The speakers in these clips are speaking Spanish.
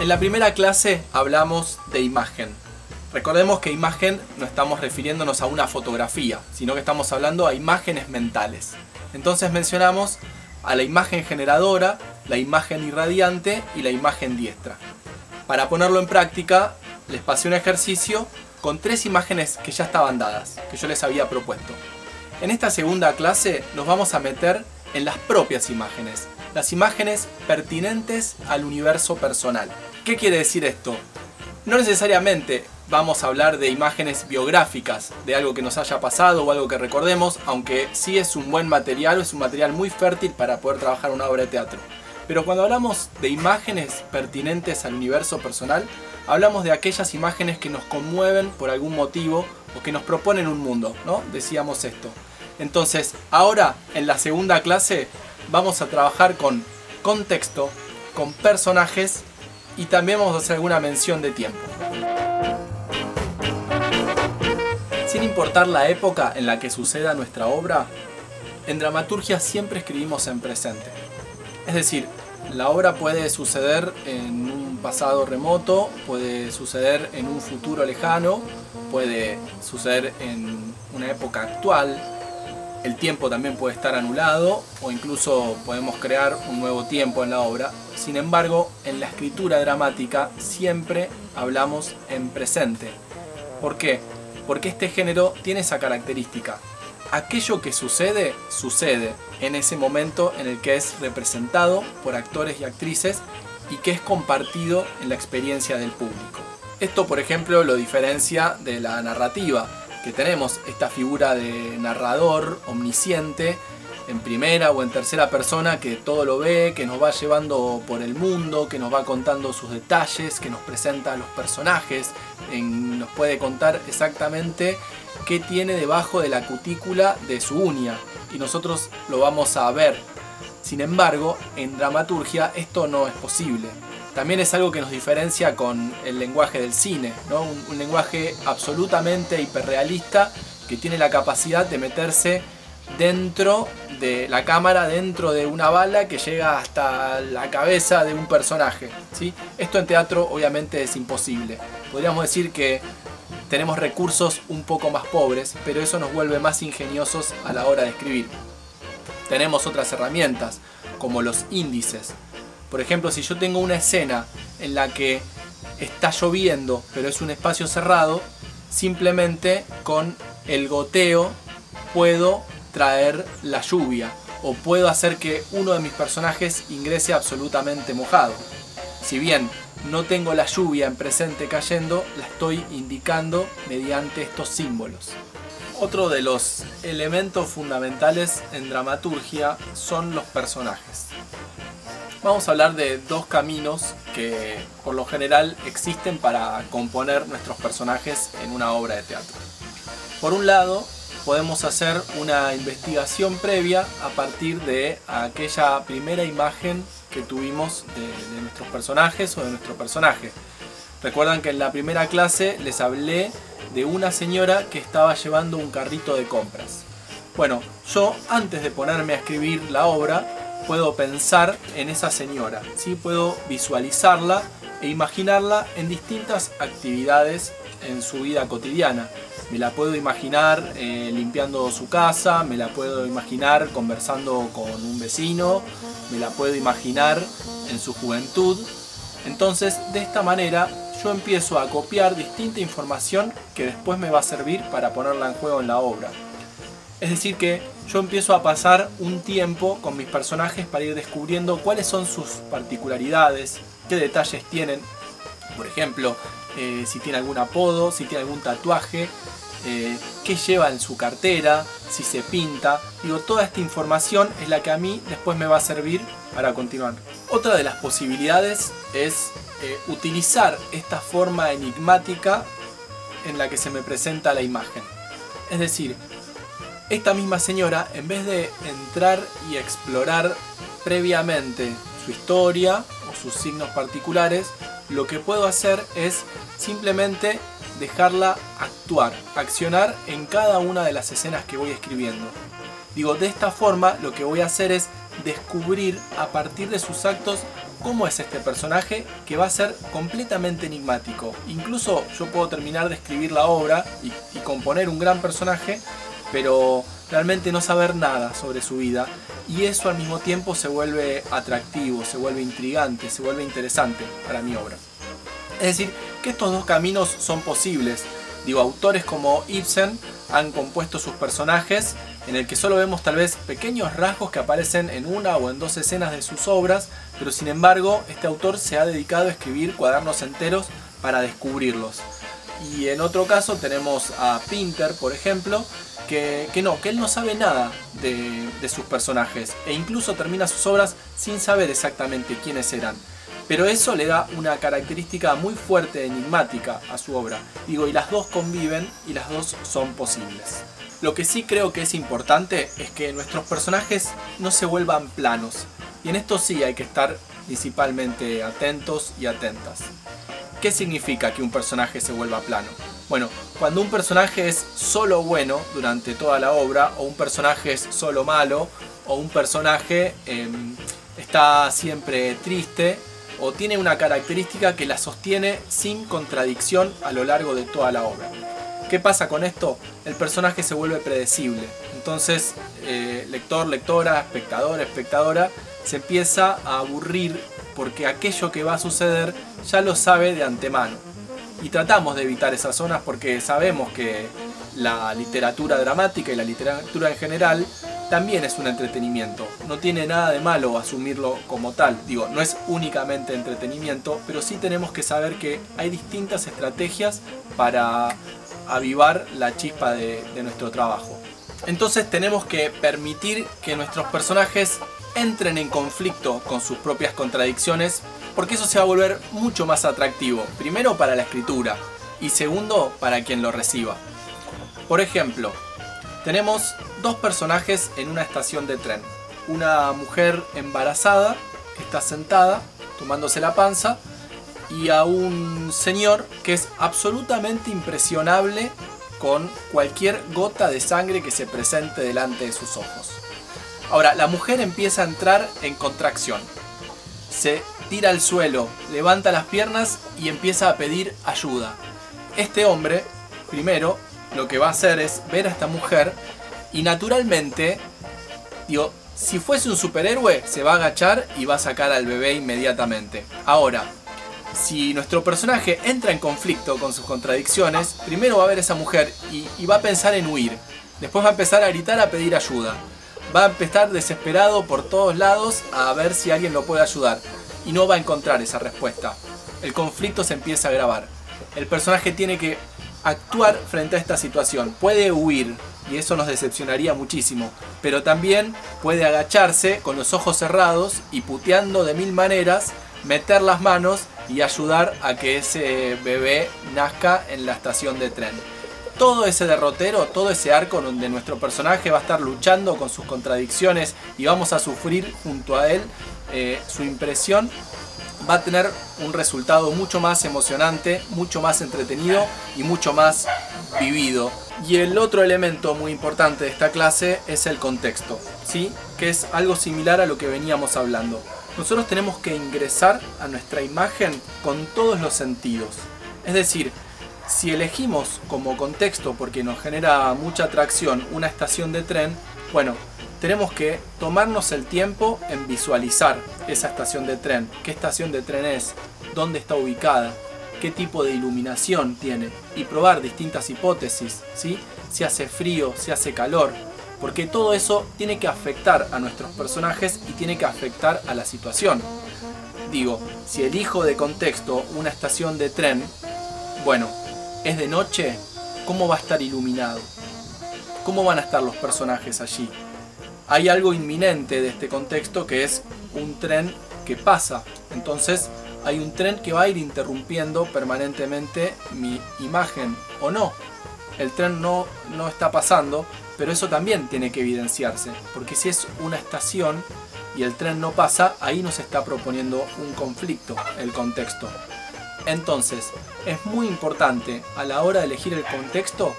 En la primera clase hablamos de imagen. Recordemos que imagen no estamos refiriéndonos a una fotografía, sino que estamos hablando a imágenes mentales. Entonces mencionamos a la imagen generadora, la imagen irradiante y la imagen diestra. Para ponerlo en práctica, les pasé un ejercicio con 3 imágenes que ya estaban dadas, que yo les había propuesto. En esta segunda clase nos vamos a meter en las propias imágenes, las imágenes pertinentes al universo personal. ¿Qué quiere decir esto? No necesariamente vamos a hablar de imágenes biográficas, de algo que nos haya pasado o algo que recordemos, aunque sí es un buen material, es un material muy fértil para poder trabajar una obra de teatro. Pero cuando hablamos de imágenes pertinentes al universo personal, hablamos de aquellas imágenes que nos conmueven por algún motivo o que nos proponen un mundo, ¿no? Decíamos esto. Entonces, ahora en la segunda clase vamos a trabajar con contexto, con personajes y también vamos a hacer alguna mención de tiempo. Sin importar la época en la que suceda nuestra obra, en dramaturgia siempre escribimos en presente. Es decir, la obra puede suceder en un pasado remoto, puede suceder en un futuro lejano, puede suceder en una época actual, el tiempo también puede estar anulado o incluso podemos crear un nuevo tiempo en la obra. Sin embargo, en la escritura dramática siempre hablamos en presente. ¿Por qué? Porque este género tiene esa característica. Aquello que sucede, sucede en ese momento en el que es representado por actores y actrices y que es compartido en la experiencia del público. Esto, por ejemplo, lo diferencia de la narrativa, que tenemos esta figura de narrador omnisciente en primera o en tercera persona que todo lo ve, que nos va llevando por el mundo, que nos va contando sus detalles, que nos presenta a los personajes, nos puede contar exactamente qué tiene debajo de la cutícula de su uña y nosotros lo vamos a ver. Sin embargo, en dramaturgia esto no es posible. También es algo que nos diferencia con el lenguaje del cine, ¿no? Un lenguaje absolutamente hiperrealista que tiene la capacidad de meterse dentro de la cámara, dentro de una bala que llega hasta la cabeza de un personaje, ¿sí? Esto en teatro obviamente es imposible. Podríamos decir que tenemos recursos un poco más pobres, pero eso nos vuelve más ingeniosos a la hora de escribir. Tenemos otras herramientas, como los índices. Por ejemplo, si yo tengo una escena en la que está lloviendo, pero es un espacio cerrado, simplemente con el goteo puedo traer la lluvia o puedo hacer que uno de mis personajes ingrese absolutamente mojado. Si bien no tengo la lluvia en presente cayendo, la estoy indicando mediante estos símbolos. Otro de los elementos fundamentales en dramaturgia son los personajes. Vamos a hablar de 2 caminos que por lo general existen para componer nuestros personajes en una obra de teatro. Por un lado, podemos hacer una investigación previa a partir de aquella primera imagen que tuvimos de nuestros personajes o de nuestro personaje. Recuerdan que en la primera clase les hablé de una señora que estaba llevando un carrito de compras. Bueno, yo antes de ponerme a escribir la obra, puedo pensar en esa señora, ¿sí? Puedo visualizarla e imaginarla en distintas actividades en su vida cotidiana. Me la puedo imaginar limpiando su casa, me la puedo imaginar conversando con un vecino, me la puedo imaginar en su juventud. Entonces, de esta manera, yo empiezo a copiar distinta información que después me va a servir para ponerla en juego en la obra. Es decir que yo empiezo a pasar un tiempo con mis personajes para ir descubriendo cuáles son sus particularidades, qué detalles tienen. Por ejemplo, si tiene algún apodo, si tiene algún tatuaje, qué lleva en su cartera, si se pinta. Digo, toda esta información es la que a mí después me va a servir para continuar. Otra de las posibilidades es utilizar esta forma enigmática en la que se me presenta la imagen. Es decir, esta misma señora, en vez de entrar y explorar previamente su historia o sus signos particulares, lo que puedo hacer es simplemente dejarla actuar, accionar en cada una de las escenas que voy escribiendo. Digo, de esta forma lo que voy a hacer es descubrir a partir de sus actos cómo es este personaje que va a ser completamente enigmático. Incluso yo puedo terminar de escribir la obra y componer un gran personaje, pero realmente no saber nada sobre su vida, y eso al mismo tiempo se vuelve atractivo, se vuelve intrigante, se vuelve interesante para mi obra. Es decir, que estos dos caminos son posibles. Digo, autores como Ibsen han compuesto sus personajes en el que solo vemos tal vez pequeños rasgos que aparecen en una o en dos escenas de sus obras, pero sin embargo este autor se ha dedicado a escribir cuadernos enteros para descubrirlos. Y en otro caso tenemos a Pinter, por ejemplo, que él no sabe nada de sus personajes, e incluso termina sus obras sin saber exactamente quiénes eran. Pero eso le da una característica muy fuerte, enigmática a su obra. Digo, y las dos conviven y las dos son posibles. Lo que sí creo que es importante es que nuestros personajes no se vuelvan planos. Y en esto sí hay que estar principalmente atentos y atentas. ¿Qué significa que un personaje se vuelva plano? Bueno, cuando un personaje es solo bueno durante toda la obra, o un personaje es solo malo, o un personaje está siempre triste, o tiene una característica que la sostiene sin contradicción a lo largo de toda la obra. ¿Qué pasa con esto? El personaje se vuelve predecible. Entonces, lector, lectora, espectador, espectadora, se empieza a aburrir porque aquello que va a suceder ya lo sabe de antemano. Y tratamos de evitar esas zonas porque sabemos que la literatura dramática y la literatura en general también es un entretenimiento. No tiene nada de malo asumirlo como tal. Digo, no es únicamente entretenimiento, pero sí tenemos que saber que hay distintas estrategias para avivar la chispa de nuestro trabajo. Entonces tenemos que permitir que nuestros personajes entren en conflicto con sus propias contradicciones, porque eso se va a volver mucho más atractivo. Primero para la escritura y segundo para quien lo reciba. Por ejemplo, tenemos dos personajes en una estación de tren. Una mujer embarazada que está sentada tomándose la panza, y a un señor que es absolutamente impresionable con cualquier gota de sangre que se presente delante de sus ojos. Ahora, la mujer empieza a entrar en contracción. Se tira al suelo, levanta las piernas y empieza a pedir ayuda. Este hombre, primero, lo que va a hacer es ver a esta mujer y naturalmente, digo, si fuese un superhéroe, se va a agachar y va a sacar al bebé inmediatamente. Ahora, si nuestro personaje entra en conflicto con sus contradicciones, primero va a ver a esa mujer y va a pensar en huir. Después va a empezar a gritar, a pedir ayuda. Va a empezar desesperado por todos lados a ver si alguien lo puede ayudar. Y no va a encontrar esa respuesta. El conflicto se empieza a agravar. El personaje tiene que actuar frente a esta situación. Puede huir, y eso nos decepcionaría muchísimo. Pero también puede agacharse con los ojos cerrados y puteando de mil maneras, meter las manos y ayudar a que ese bebé nazca en la estación de tren. Todo ese derrotero, todo ese arco donde nuestro personaje va a estar luchando con sus contradicciones y vamos a sufrir junto a él su impresión, va a tener un resultado mucho más emocionante, mucho más entretenido y mucho más vivido. Y el otro elemento muy importante de esta clase es el contexto, ¿sí? Que es algo similar a lo que veníamos hablando. Nosotros tenemos que ingresar a nuestra imagen con todos los sentidos. Es decir, si elegimos como contexto, porque nos genera mucha atracción, una estación de tren, bueno, tenemos que tomarnos el tiempo en visualizar esa estación de tren. ¿Qué estación de tren es? ¿Dónde está ubicada? ¿Qué tipo de iluminación tiene? Y probar distintas hipótesis, ¿sí? Si hace frío, si hace calor. Porque todo eso tiene que afectar a nuestros personajes y tiene que afectar a la situación. Digo, si elijo de contexto una estación de tren, bueno, es de noche, ¿cómo va a estar iluminado? ¿Cómo van a estar los personajes allí? Hay algo inminente de este contexto que es un tren que pasa. Entonces hay un tren que va a ir interrumpiendo permanentemente mi imagen, ¿o no? El tren no está pasando, pero eso también tiene que evidenciarse, porque si es una estación y el tren no pasa, ahí nos está proponiendo un conflicto, el contexto. Entonces, es muy importante a la hora de elegir el contexto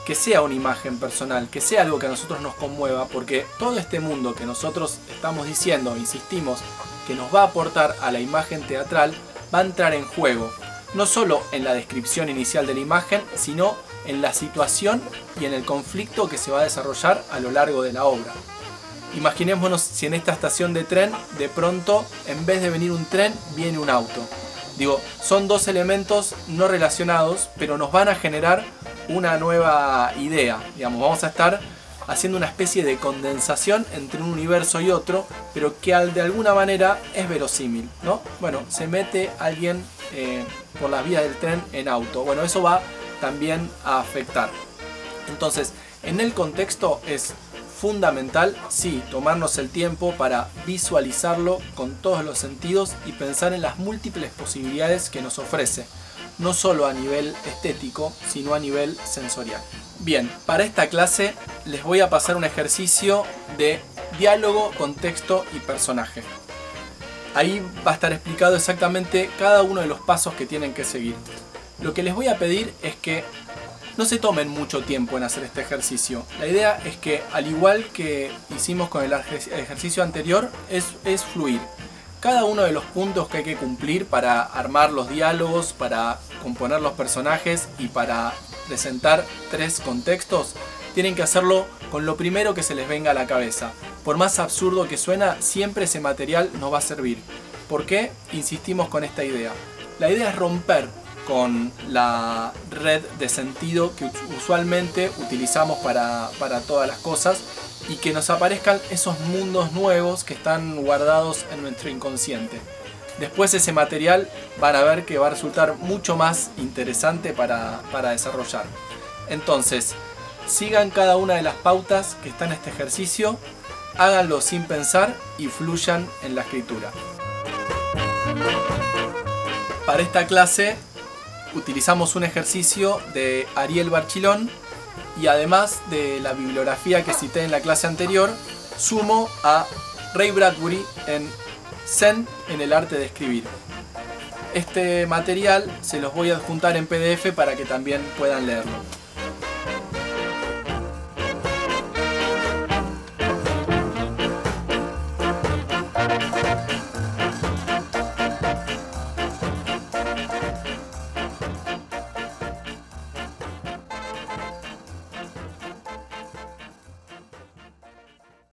que sea una imagen personal, que sea algo que a nosotros nos conmueva, porque todo este mundo que nosotros estamos diciendo, insistimos, que nos va a aportar a la imagen teatral, va a entrar en juego, no solo en la descripción inicial de la imagen, sino en la situación y en el conflicto que se va a desarrollar a lo largo de la obra. Imaginémonos si en esta estación de tren, de pronto, en vez de venir un tren, viene un auto. Digo, son dos elementos no relacionados, pero nos van a generar una nueva idea. Digamos, vamos a estar haciendo una especie de condensación entre un universo y otro, pero que de alguna manera es verosímil, ¿no? Bueno, se mete alguien por las vías del tren en auto. Bueno, eso va también a afectar. Entonces, en el contexto es fundamental, sí, tomarnos el tiempo para visualizarlo con todos los sentidos y pensar en las múltiples posibilidades que nos ofrece, no solo a nivel estético, sino a nivel sensorial. Bien, para esta clase les voy a pasar un ejercicio de diálogo, contexto y personaje. Ahí va a estar explicado exactamente cada uno de los pasos que tienen que seguir. Lo que les voy a pedir es que no se tomen mucho tiempo en hacer este ejercicio. La idea es que, al igual que hicimos con el ejercicio anterior, es fluir. Cada uno de los puntos que hay que cumplir para armar los diálogos, para componer los personajes y para presentar 3 contextos, tienen que hacerlo con lo primero que se les venga a la cabeza. Por más absurdo que suena, siempre ese material nos va a servir. ¿Por qué insistimos con esta idea? La idea es romper con la red de sentido que usualmente utilizamos para todas las cosas y que nos aparezcan esos mundos nuevos que están guardados en nuestro inconsciente. Después ese material van a ver que va a resultar mucho más interesante para desarrollar. Entonces, sigan cada una de las pautas que está en este ejercicio, háganlo sin pensar y fluyan en la escritura. Para esta clase utilizamos un ejercicio de Ariel Barchilón y además de la bibliografía que cité en la clase anterior, sumo a Ray Bradbury en Zen en el arte de escribir. Este material se los voy a adjuntar en PDF para que también puedan leerlo.